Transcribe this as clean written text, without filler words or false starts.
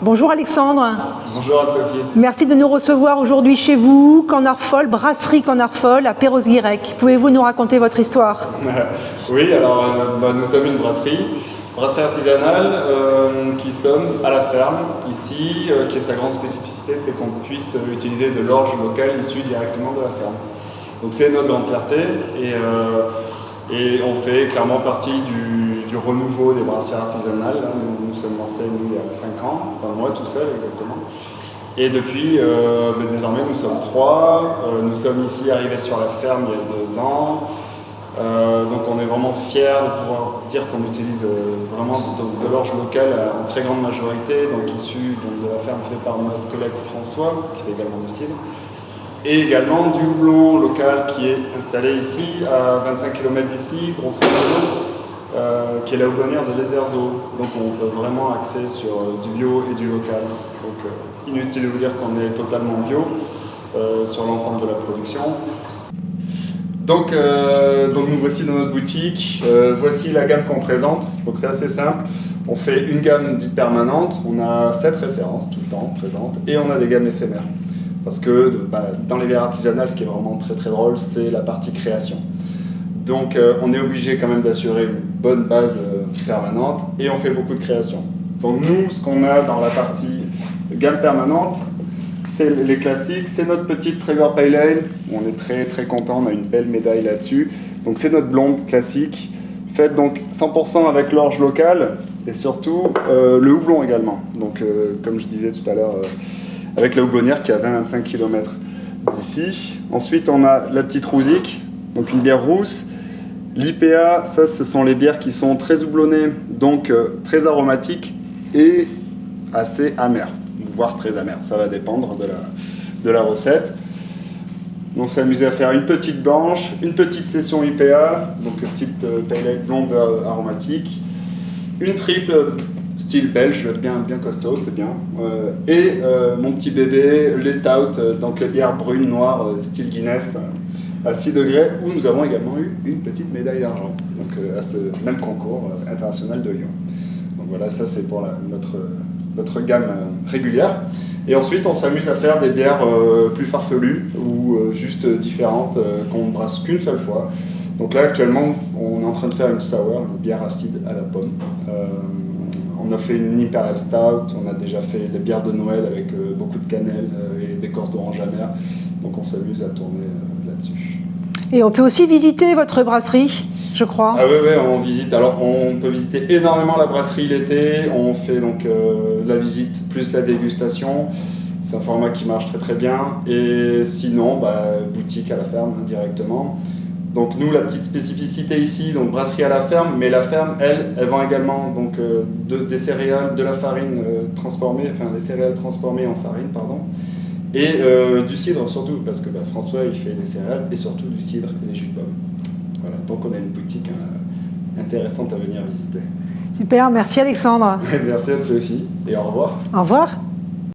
Bonjour Alexandre. Bonjour Anne-Sophie. Merci de nous recevoir aujourd'hui chez vous, Canard-Foll, brasserie Canard-Foll à Perros-Guirec. Pouvez-vous nous raconter votre histoire? Oui, alors nous sommes une brasserie artisanale qui sommes à la ferme ici, qui est sa grande spécificité, c'est qu'on puisse utiliser de l'orge locale issue directement de la ferme. Donc c'est notre grande fierté et on fait clairement partie du renouveau des brasseries artisanales. Nous sommes lancés il y a 5 ans, enfin moi tout seul exactement. Et depuis, désormais nous sommes 3. Nous sommes ici arrivés sur la ferme il y a 2 ans. Donc on est vraiment fiers de pouvoir dire qu'on utilise vraiment de l'orge locale en très grande majorité, donc issue de la ferme faite par notre collègue François, qui fait également du cidre. Et également du houblon local qui est installé ici, à 25 km d'ici, grosso modo, qui est la houblonnière de l'Ezerzo. Donc on peut vraiment axer sur du bio et du local. Donc inutile de vous dire qu'on est totalement bio sur l'ensemble de la production. Donc nous voici dans notre boutique. Voici la gamme qu'on présente. Donc c'est assez simple. On fait une gamme dite permanente. On a 7 références tout le temps présentes et on a des gammes éphémères. Parce que dans les bières artisanales, ce qui est vraiment très très drôle, c'est la partie création. Donc on est obligé quand même d'assurer une bonne base permanente et on fait beaucoup de création. Donc nous, ce qu'on a dans la partie gamme permanente, c'est les classiques, c'est notre petite Traeger Pale Ale. On est très très content, on a une belle médaille là-dessus. Donc c'est notre blonde classique, faite donc 100% avec l'orge locale et surtout le houblon également. Donc comme je disais tout à l'heure, avec la houblonnière qui est à 20-25 km d'ici. Ensuite, on a la petite Rouzic, donc une bière rousse. L'IPA, ça, ce sont les bières qui sont très houblonnées, donc très aromatiques et assez amères, voire très amères. Ça va dépendre de la recette. On s'est amusé à faire une petite blanche, une petite session IPA, donc une petite pale ale blonde aromatique, une triple style belge, bien costaud, c'est bien. Et mon petit bébé, les stouts, donc les bières brunes, noires, style Guinness, à 6 degrés, où nous avons également eu une petite médaille d'argent, donc à ce même concours international de Lyon. Donc voilà, ça c'est pour notre gamme régulière. Et ensuite, on s'amuse à faire des bières plus farfelues ou juste différentes, qu'on ne brasse qu'une seule fois. Donc là, actuellement, on est en train de faire une sour, une bière acide à la pomme. On a fait une Imperial Stout, on a déjà fait les bières de Noël avec beaucoup de cannelle et des écorces d'orange amère. Donc on s'amuse à tourner là-dessus. Et on peut aussi visiter votre brasserie, je crois. Ah oui, on visite. Alors on peut visiter énormément la brasserie l'été. On fait donc la visite plus la dégustation. C'est un format qui marche très très bien. Et sinon, boutique à la ferme directement. Donc nous, la petite spécificité ici, donc brasserie à la ferme, mais la ferme, elle vend également donc, des céréales, de la farine transformée, enfin les céréales transformées en farine, pardon, et du cidre surtout, parce que François, il fait des céréales et surtout du cidre et des jus de pomme. Voilà, donc on a une boutique intéressante à venir visiter. Super, merci Alexandre. Merci Anne-Sophie et au revoir. Au revoir.